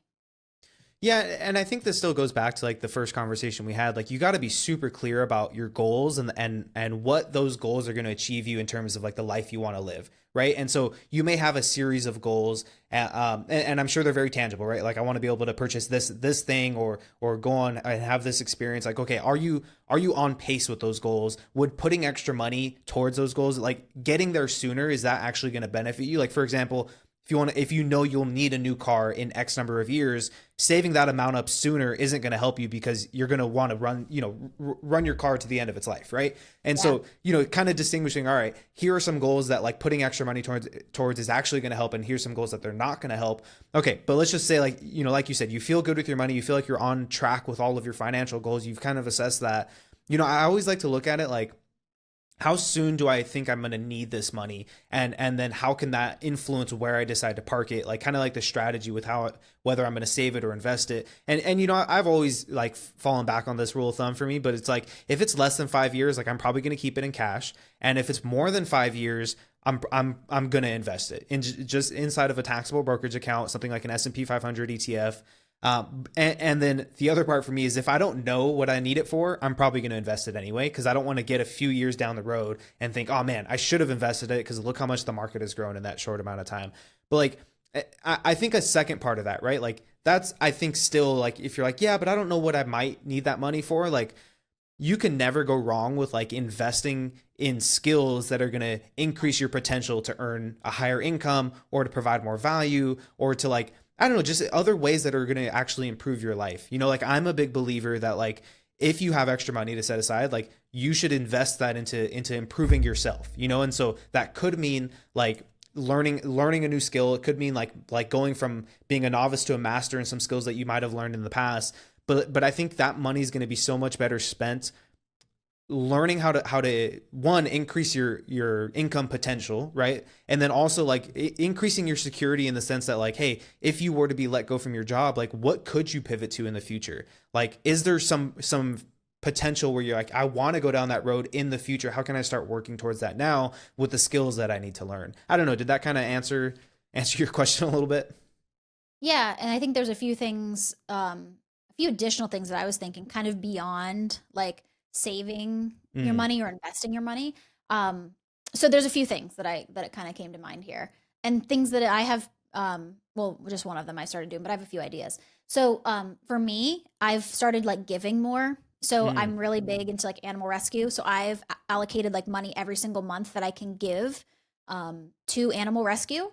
Yeah, and I think this still goes back to like the first conversation we had. Like you got to be super clear about your goals and what those goals are going to achieve you in terms of like the life you want to live, right? And so you may have a series of goals, and I'm sure they're very tangible, right? Like I want to be able to purchase this thing or go on and have this experience. Like, okay, are you on pace with those goals? Would putting extra money towards those goals, like getting there sooner, is that actually going to benefit you? Like for example, if you'll need a new car in X number of years, saving that amount up sooner isn't going to help you because you're going to want to run your car to the end of its life, right? And so, kind of distinguishing, all right, here are some goals that like putting extra money towards is actually going to help, and here's some goals that they're not going to help. Okay, but let's just say like, like you said, you feel good with your money, you feel like you're on track with all of your financial goals, you've kind of assessed that. I always like to look at it like, how soon do I think I'm going to need this money? And then how can that influence where I decide to park it? Like kind of like the strategy with whether I'm going to save it or invest it. And I've always like fallen back on this rule of thumb for me, but it's like, if it's less than 5 years, like I'm probably going to keep it in cash. And if it's more than 5 years, I'm going to invest it in just inside of a taxable brokerage account, something like an S&P 500 ETF. And then the other part for me is if I don't know what I need it for, I'm probably going to invest it anyway, because I don't want to get a few years down the road and think, oh man, I should have invested it because look how much the market has grown in that short amount of time. But like, I think a second part of that, right? Like that's, I think still like, if you're like, yeah, but I don't know what I might need that money for, like you can never go wrong with like investing in skills that are going to increase your potential to earn a higher income or to provide more value or to like, I don't know, just other ways that are going to actually improve your life. Like I'm a big believer that like, if you have extra money to set aside, like you should invest that into improving yourself, and so that could mean like learning a new skill. It could mean like going from being a novice to a master in some skills that you might have learned in the past. But I think that money is going to be so much better spent learning how to one, increase your income potential, right? And then also like increasing your security in the sense that like, hey, if you were to be let go from your job, like what could you pivot to in the future? Like, is there some potential where you're like, I want to go down that road in the future? How can I start working towards that now with the skills that I need to learn? I don't know. Did that kind of answer your question a little bit? Yeah, and I think there's a few things, a few additional things that I was thinking kind of beyond like saving your money or investing your money. So there's a few things that it kind of came to mind here, and things that I have, well, just one of them I started doing, but I have a few ideas. So for me, I've started like giving more So Mm. I'm really big into like animal rescue. So I've allocated like money every single month that I can give to animal rescue.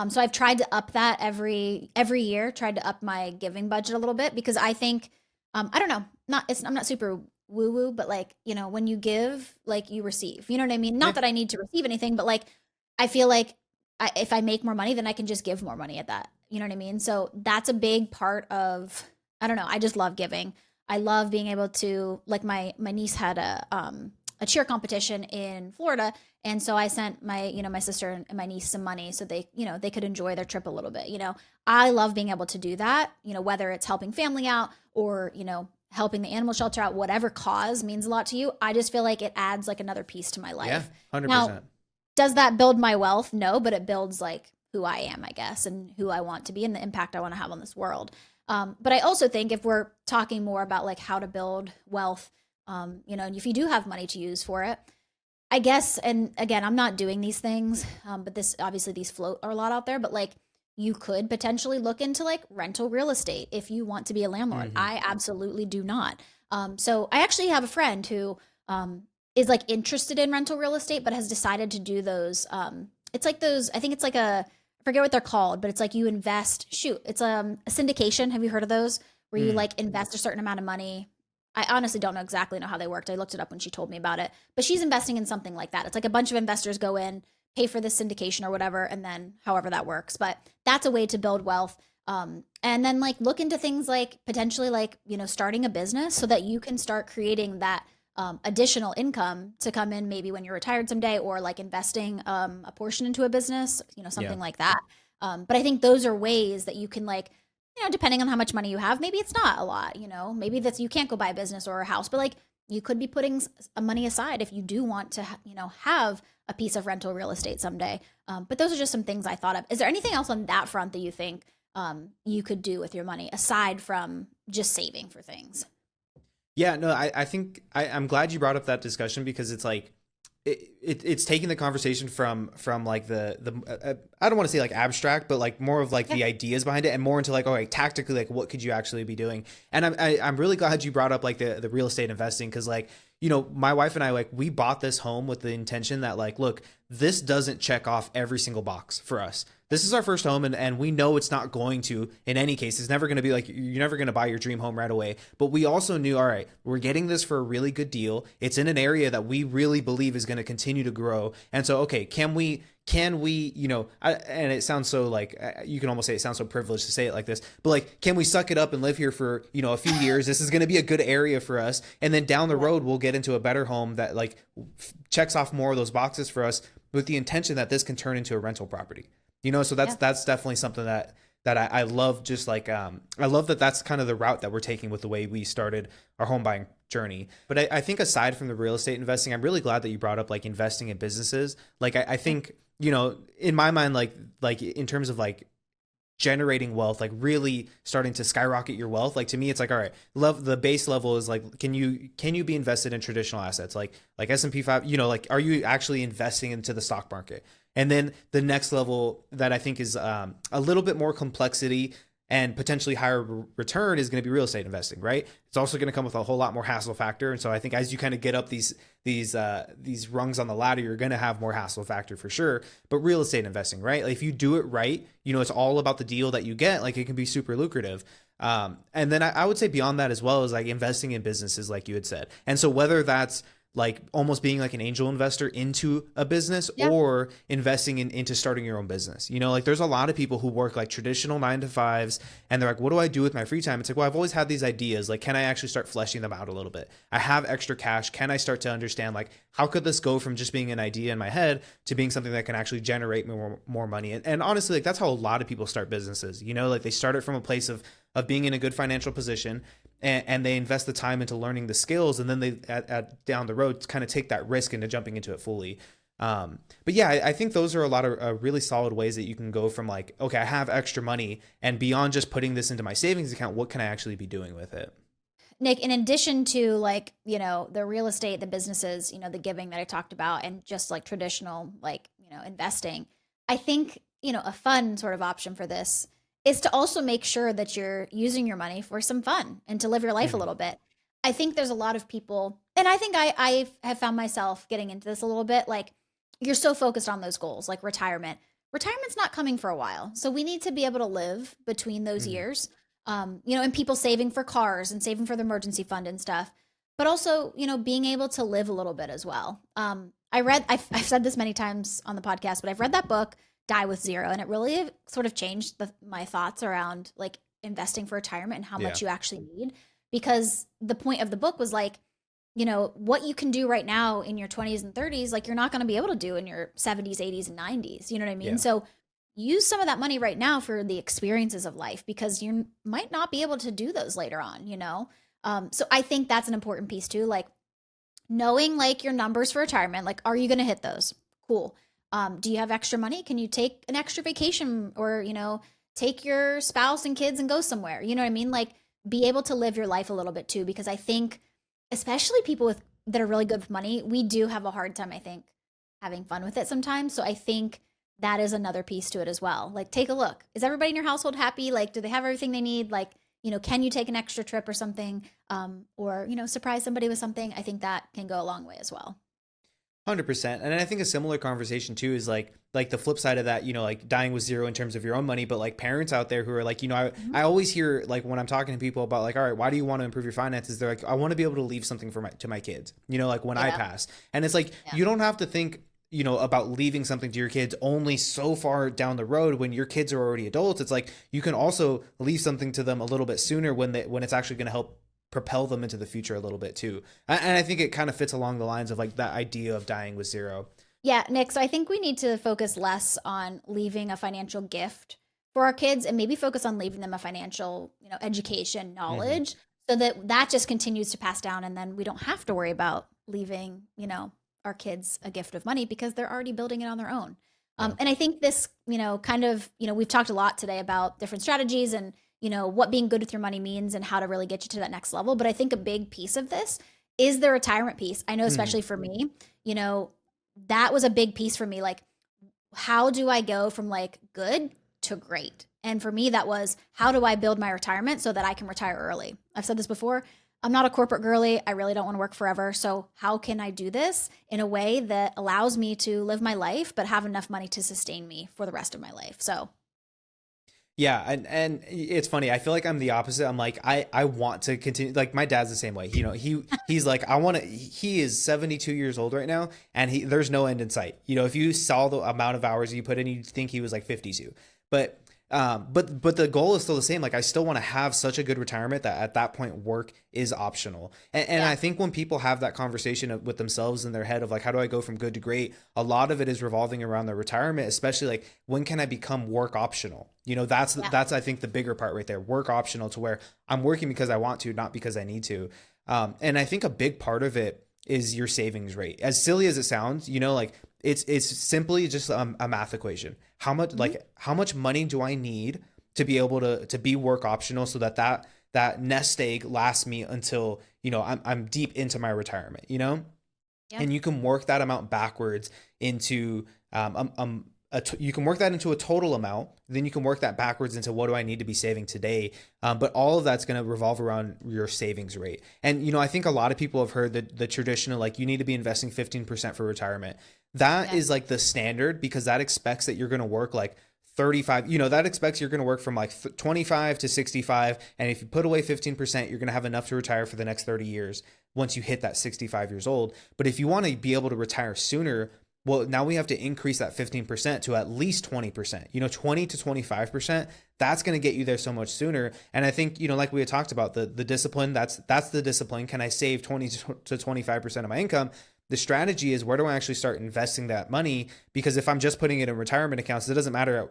So I've tried to up that every year, tried to up my giving budget a little bit because I think I don't know, I'm not super woo woo, but like, when you give, like you receive. You know what I mean? Not Yeah. that I need to receive anything, but like I feel like if I make more money, then I can just give more money at that. You know what I mean? So that's a big part of, I don't know, I just love giving. I love being able to, like, my niece had a cheer competition in Florida, and so I sent my sister and my niece some money so they could enjoy their trip a little bit. I love being able to do that. Whether it's helping family out or helping the animal shelter out, whatever cause means a lot to you. I just feel like it adds like another piece to my Yeah. life. Now, 100%. does that build my wealth? No, but it builds like who I am, I guess, and who I want to be and the impact I want to have on this world. But I also think if we're talking more about like how to build wealth, and if you do have money to use for it, I guess, and again, I'm not doing these things, but this obviously these float a lot out there, but like you could potentially look into like rental real estate if you want to be a landlord. Hmm. I absolutely do not. So I actually have a friend who is like interested in rental real estate, but has decided to do those. It's like those. I think it's like I forget what they're called, but it's like you invest. Shoot, it's a syndication. Have you heard of those? Where you Mm. like invest a certain amount of money. I honestly don't know exactly know how they worked. I looked it up when she told me about it, but she's investing in something like that. It's like a bunch of investors go in, pay for this syndication or whatever, and then however that works. But that's a way to build wealth. And then like look into things like potentially like starting a business so that you can start creating that additional income to come in maybe when you're retired someday, or like investing a portion into a business, Yeah. something like that. But I think those are ways that you can like depending on how much money you have, maybe it's not a lot, maybe that's you can't go buy a business or a house, but like you could be putting money aside if you do want to, have a piece of rental real estate someday. But those are just some things I thought of. Is there anything else on that front that you think you could do with your money aside from just saving for things? Yeah, no, I think I'm glad you brought up that discussion because it's like it's taking the conversation from like the I don't want to say like abstract, but like more of like Yeah. the ideas behind it, and more into like, all right, tactically, like what could you actually be doing? And I'm really glad you brought up like the real estate investing because like my wife and I, like, we bought this home with the intention that like, look, this doesn't check off every single box for us. This is our first home, and we know it's not going to, in any case, it's never going to be like, you're never going to buy your dream home right away. But we also knew, all right, we're getting this for a really good deal. It's in an area that we really believe is going to continue to grow. And so, okay, can we, and it sounds so like, you can almost say it sounds so privileged to say it like this, but like, can we suck it up and live here for, a few years? This is going to be a good area for us. And then down the Yeah. road, we'll get into a better home that like checks off more of those boxes for us with the intention that this can turn into a rental property. So Yeah. that's definitely something that I love. Just like, I love that that's kind of the route that we're taking with the way we started our home buying journey. But I think aside from the real estate investing, I'm really glad that you brought up like investing in businesses. Like I think, in my mind, like in terms of like generating wealth, like really starting to skyrocket your wealth, like to me it's like, all right, love the base level is like, can you be invested in traditional assets like S&P 5, like are you actually investing into the stock market? And then the next level that I think is a little bit more complexity and potentially higher return is going to be real estate investing, right? It's also going to come with a whole lot more hassle factor. And so I think as you kind of get up these rungs on the ladder, you're going to have more hassle factor for sure. But real estate investing, right? Like if you do it right, it's all about the deal that you get. Like it can be super lucrative. And then I would say beyond that as well is like investing in businesses, like you had said. And so whether that's like almost being like an angel investor into a business Yeah. or investing into starting your own business. Like there's a lot of people who work like traditional 9 to 5s and they're like, what do I do with my free time? It's like, well, I've always had these ideas. Like, can I actually start fleshing them out a little bit? I have extra cash. Can I start to understand like, how could this go from just being an idea in my head to being something that can actually generate more money? And honestly, like that's how a lot of people start businesses, like they start it from a place of being in a good financial position, and they invest the time into learning the skills, and then they down the road kind of take that risk into jumping into it fully. But yeah, I think those are a lot of really solid ways that you can go from like, okay, I have extra money, and beyond just putting this into my savings account, what can I actually be doing with it? Nick, in addition to like, the real estate, the businesses, the giving that I talked about, and just like traditional, like, investing, I think, a fun sort of option for this is to also make sure that you're using your money for some fun and to live your life a Hmm. little bit. I think there's a lot of people, and I think I have found myself getting into this a little bit. Like, you're so focused on those goals, like retirement. Retirement's not coming for a while, so we need to be able to live between those Mhm. years. And people saving for cars and saving for the emergency fund and stuff, but also, being able to live a little bit as well. I've said this many times on the podcast, but I've read that book, Die with Zero, and it really sort of changed my thoughts around like investing for retirement and how Yeah. much you actually need. Because the point of the book was like, what you can do right now in your 20s and 30s, like you're not going to be able to do in your 70s, 80s, and 90s. You know what I mean? Yeah. So use some of that money right now for the experiences of life because you might not be able to do those later on. So I think that's an important piece too. Like knowing like your numbers for retirement, like, are you going to hit those? Cool. Do you have extra money? Can you take an extra vacation or, take your spouse and kids and go somewhere? You know what I mean? Like be able to live your life a little bit too, because I think especially people that are really good with money, we do have a hard time, I think, having fun with it sometimes. So I think that is another piece to it as well. Like take a look. Is everybody in your household happy? Like, do they have everything they need? Like, can you take an extra trip or something? Or, surprise somebody with something. I think that can go a long way as well. 100%. And I think a similar conversation too is like the flip side of that, like dying with zero in terms of your own money, but like parents out there who are like, Mhm. I always hear like when I'm talking to people about like, all right, why do you want to improve your finances? They're like, I want to be able to leave something to my kids, like when I Yeah. pass. And it's like, Yeah. you don't have to think, about leaving something to your kids only so far down the road when your kids are already adults. It's like, you can also leave something to them a little bit sooner when it's actually going to help propel them into the future a little bit too. And I think it kind of fits along the lines of like that idea of dying with zero. Yeah, Nick. So I think we need to focus less on leaving a financial gift for our kids and maybe focus on leaving them a financial, education, Hmm. knowledge, so that just continues to pass down. And then we don't have to worry about leaving, our kids a gift of money because they're already building it on their own. Yeah. And I think this, kind of, we've talked a lot today about different strategies and, what being good with your money means and how to really get you to that next level. But I think a big piece of this is the retirement piece. I know, Hmm. especially for me, you know, that was a big piece for me. Like, how do I go from like good to great? And for me, that was how do I build my retirement so that I can retire early? I've said this before. I'm not a corporate girly. I really don't want to work forever. So, how can I do this in a way that allows me to live my life, but have enough money to sustain me for the rest of my life? So, Yeah, and it's funny. I feel like I'm the opposite. I'm like I want to continue. Like my dad's the same way. He's like I want to. He is 72 years old right now, and there's no end in sight. If you saw the amount of hours you put in, you'd think he was like 52. But but the goal is still the same. Like I still want to have such a good retirement that at that point work is optional. And yeah, I think when people have that conversation with themselves in their head of like how do I go from good to great, a lot of it is revolving around their retirement, especially like when can I become work optional? yeah, That's I think the bigger part right there. Work optional to where I'm working because I want to, not because I need to. And I think a big part of it is your savings rate. As silly as it sounds, like it's simply just a math equation. mhm, How much money do I need to be able to be work optional so that nest egg lasts me until I'm deep into my retirement. yeah, And you can work that amount backwards into you can work that into a total amount. Then you can work that backwards into what do I need to be saving today. But all of that's going to revolve around your savings rate. And I think a lot of people have heard the traditional like you need to be investing 15% for retirement. That yeah, is like the standard because that expects that you're going to work like 35, that expects you're going to work from like 25 to 65. And if you put away 15%, you're going to have enough to retire for the next 30 years once you hit that 65 years old. But if you want to be able to retire sooner, well, now we have to increase that 15% to at least 20%, 20 to 25%. That's going to get you there so much sooner. And I think, like we had talked about the discipline, that's the discipline. Can I save 20 to 25% of my income? The strategy is where do I actually start investing that money? Because if I'm just putting it in retirement accounts, it doesn't matter,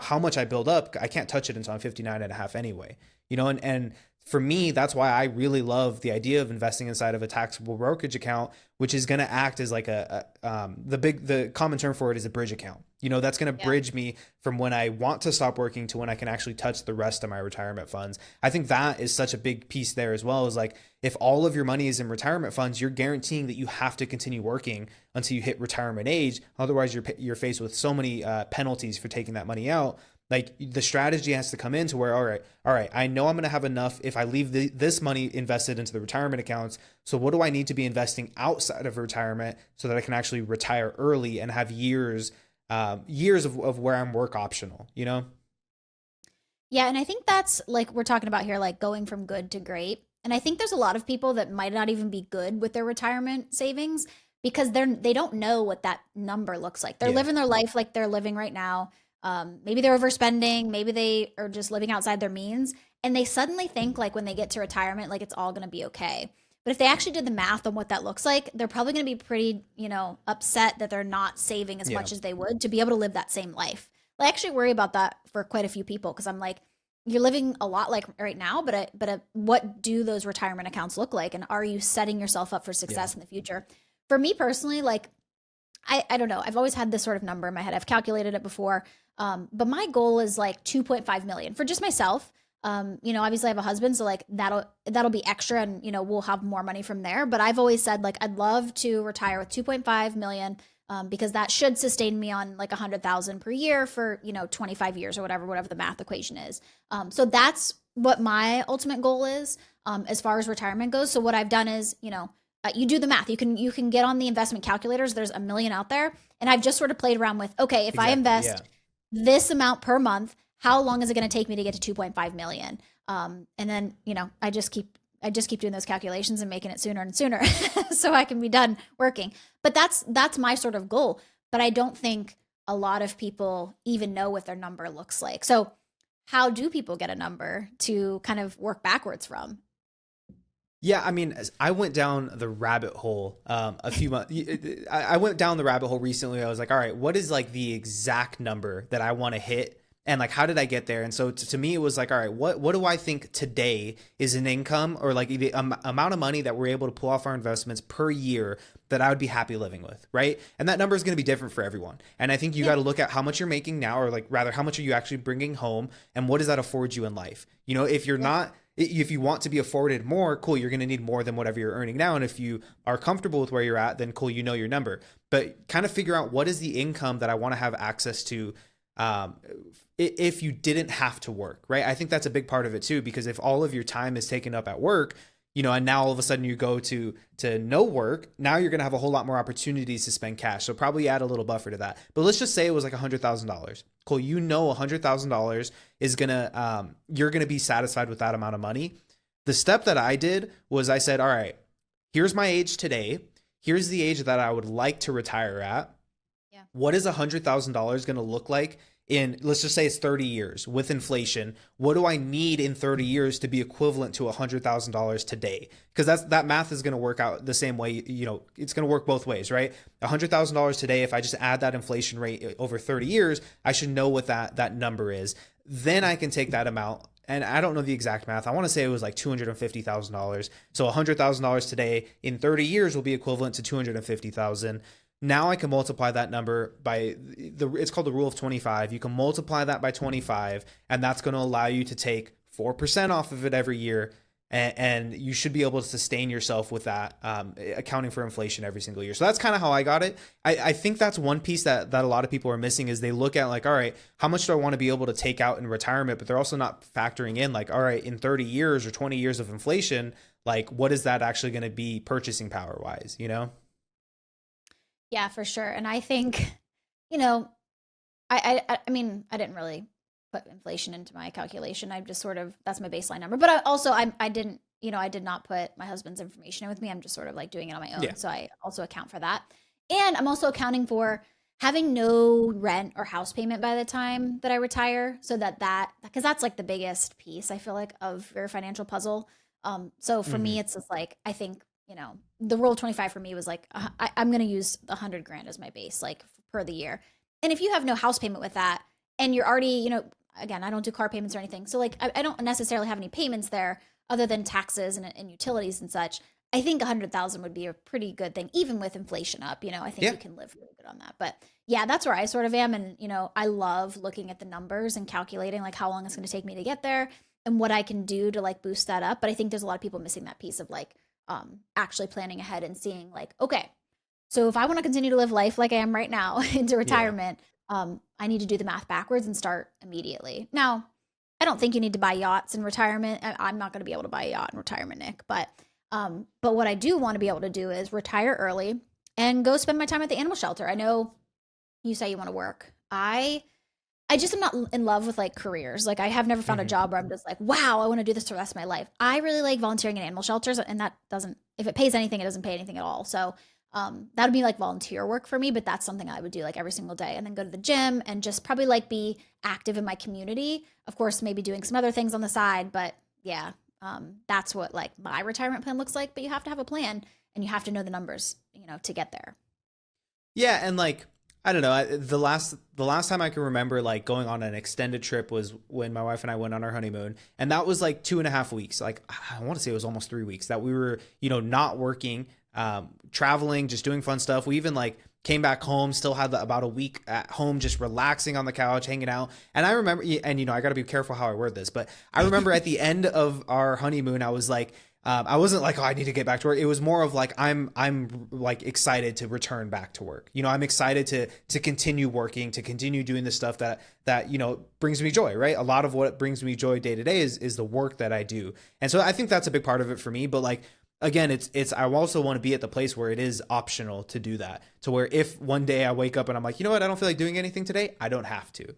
how much I build up. I can't touch it until I'm 59 and a half anyway, and for me, that's why I really love the idea of investing inside of a taxable brokerage account, which is going to act as like the common term for it is a bridge account. That's going to yeah, bridge me from when I want to stop working to when I can actually touch the rest of my retirement funds. I think that is such a big piece there as well. Is like if all of your money is in retirement funds, you're guaranteeing that you have to continue working until you hit retirement age. Otherwise, you're faced with so many penalties for taking that money out. Like the strategy has to come into where, all right, I know I'm going to have enough if I leave this money invested into the retirement accounts. So what do I need to be investing outside of retirement so that I can actually retire early and have years of where I'm work optional, you know? Yeah, and I think that's like we're talking about here, like going from good to great. And I think there's a lot of people that might not even be good with their retirement savings because they don't know what that number looks like. They're Yeah. living their life like they're living right now. Maybe they're overspending, maybe they are just living outside their means, and they suddenly think like when they get to retirement, like it's all going to be okay. But if they actually did the math on what that looks like, they're probably going to be pretty, upset that they're not saving as Yeah. much as they would to be able to live that same life. I actually worry about that for quite a few people because I'm like, you're living a lot like right now, but what do those retirement accounts look like, and are you setting yourself up for Yeah. success in the future? For me personally, like I don't know, I've always had this sort of number in my head. I've calculated it before, but my goal is like 2.5 million for just myself. Obviously I have a husband, so like that'll be extra, and we'll have more money from there. But I've always said like I'd love to retire with 2.5 million because that should sustain me on like 100,000 per year for 25 years or whatever the math equation is. So that's what my ultimate goal is as far as retirement goes. So what I've done is you do the math. You can get on the investment calculators. There's a million out there, and I've just sort of played around with okay, if I Exactly. Yeah. invest this amount per month, how long is it going to take me to get to 2.5 million? And then I just keep doing those calculations and making it sooner and sooner so I can be done working. But that's my sort of goal. But I don't think a lot of people even know what their number looks like. So how do people get a number to kind of work backwards from? Yeah, I mean, I went down the rabbit hole a few months. I went down the rabbit hole recently. I was like, all right, what is like the exact number that I want to hit, and like how did I get there? And so to me, it was like, all right, what do I think today is an income or like the amount of money that we're able to pull off our investments per year that I would be happy living with, right? And that number is going to be different for everyone. And I think you Yeah. got to look at how much you're making now, or like rather, how much are you actually bringing home, and what does that afford you in life? If you're Yeah. not if you want to be afforded more, cool, you're going to need more than whatever you're earning now. And if you are comfortable with where you're at, then cool, you know your number. But kind of figure out what is the income that I want to have access to um, if you didn't have to work, right? I think that's a big part of it too, because if all of your time is taken up at work, and now all of a sudden you go to no work, now you're going to have a whole lot more opportunities to spend cash. So probably add a little buffer to that. But let's just say it was like $100,000. Cool, $100,000 is gonna you're gonna be satisfied with that amount of money. The step that I did was I said, all right, here's my age today. Here's the age that I would like to retire at. Yeah. What is $100,000 going to look like in, let's just say it's 30 years with inflation? What do I need in 30 years to be equivalent to $100,000 today? Because that math is going to work out the same way. It's going to work both ways, right? $100,000 today, if I just add that inflation rate over 30 years, I should know what that number is. Then I can take that amount, and I don't know the exact math. I want to say it was like $250,000. So $100,000 today in 30 years will be equivalent to $250,000. Now I can multiply that number by it's called the rule of 25. You can multiply that by 25, and that's going to allow you to take 4% off of it every year. And you should be able to sustain yourself with that, accounting for inflation every single year. So that's kind of how I got it. I think that's one piece that a lot of people are missing is they look at like, all right, how much do I want to be able to take out in retirement? But they're also not factoring in like, all right, in 30 years or 20 years of inflation, like what is that actually going to be purchasing power wise, Yeah, for sure. And I think, you know, I mean, I didn't really put inflation into my calculation. I just sort of that's my baseline number. But I didn't, I did not put my husband's information in with me. I'm just sort of like doing it on my Yeah. own. So I also account for that. And I'm also accounting for having no rent or house payment by the time that I retire, so that because that's like the biggest piece I feel like of your financial puzzle. So for Hmm. me, it's just like I think the rule of 25 for me was like I'm going to use 100 grand as my base like per the year. And if you have no house payment with that, and you're already, again, I don't do car payments or anything. So like I don't necessarily have any payments there other than taxes and utilities and such. I think 100,000 would be a pretty good thing, even with inflation up. I think Yeah. you can live really good on that. But yeah, that's where I sort of am. And, I love looking at the numbers and calculating like how long it's going to take me to get there and what I can do to like boost that up. But I think there's a lot of people missing that piece of like actually planning ahead and seeing like, okay, so if I want to continue to live life like I am right now into Yeah. retirement, I need to do the math backwards and start immediately. Now, I don't think you need to buy yachts in retirement. I'm not going to be able to buy a yacht in retirement, Nick. But what I do want to be able to do is retire early and go spend my time at the animal shelter. I know you say you want to work. I just am not in love with like careers. Like I have never found a job where I'm just like, wow, I want to do this for the rest of my life. I really like volunteering in animal shelters, and that doesn't, if it pays anything, it doesn't pay anything at all. So that would be like volunteer work for me, but that's something I would do like every single day, and then go to the gym and just probably like be active in my community. Of course, maybe doing some other things on the side, but yeah, that's what like my retirement plan looks like. But you have to have a plan, and you have to know the numbers, to get there. Yeah, and like I don't know, the last time I can remember like going on an extended trip was when my wife and I went on our honeymoon, and that was like 2.5 weeks. Like I want to say it was almost 3 weeks that we were, not working, traveling, just doing fun stuff. We even like came back home, still had about a week at home, just relaxing on the couch, hanging out. And I remember, and I got to be careful how I word this, but I remember at the end of our honeymoon, I was like, I wasn't like, oh, I need to get back to work. It was more of like, I'm like excited to return back to work. I'm excited to continue working, to continue doing the stuff that brings me joy, right? A lot of what brings me joy day to day is the work that I do. And so I think that's a big part of it for me. But like, again, I also want to be at the place where it is optional to do that, to where if one day I wake up and I'm like, you know what, I don't feel like doing anything today, I don't have to,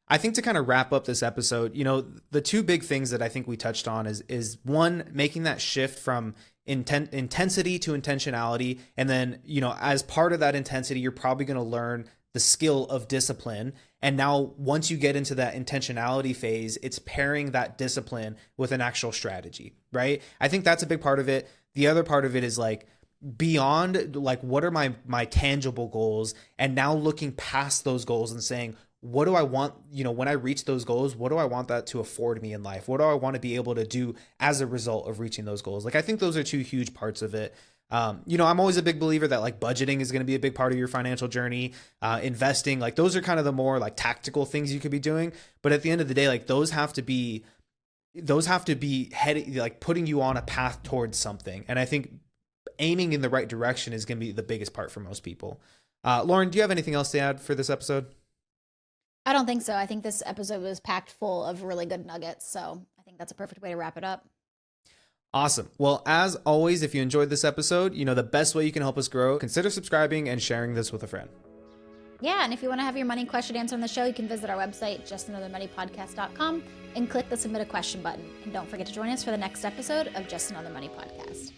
I think to kind of wrap up this episode, the two big things that I think we touched on is one, making that shift from intensity to intentionality. And then, as part of that intensity, you're probably going to learn the skill of discipline. And now once you get into that intentionality phase, it's pairing that discipline with an actual strategy, right? I think that's a big part of it. The other part of it is like beyond like, what are my tangible goals? And now looking past those goals and saying, what do I want, when I reach those goals, what do I want that to afford me in life? What do I want to be able to do as a result of reaching those goals? Like, I think those are two huge parts of it. I'm always a big believer that like budgeting is going to be a big part of your financial journey, investing, like those are kind of the more like tactical things you could be doing. But at the end of the day, like those have to be heading, like putting you on a path towards something. And I think aiming in the right direction is going to be the biggest part for most people. Lauren, do you have anything else to add for this episode? I don't think so. I think this episode was packed full of really good nuggets. So I think that's a perfect way to wrap it up. Awesome. Well, as always, if you enjoyed this episode, the best way you can help us grow, consider subscribing and sharing this with a friend. Yeah, and if you want to have your money question answered on the show, you can visit our website, justanothermoneypodcast.com, and click the submit a question button. And don't forget to join us for the next episode of Just Another Money Podcast.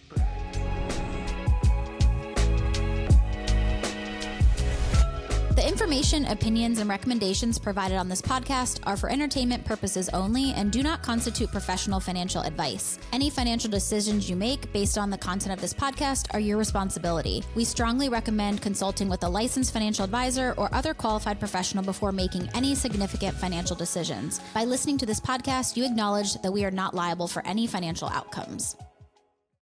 The information, opinions, and recommendations provided on this podcast are for entertainment purposes only and do not constitute professional financial advice. Any financial decisions you make based on the content of this podcast are your responsibility. We strongly recommend consulting with a licensed financial advisor or other qualified professional before making any significant financial decisions. By listening to this podcast, you acknowledge that we are not liable for any financial outcomes.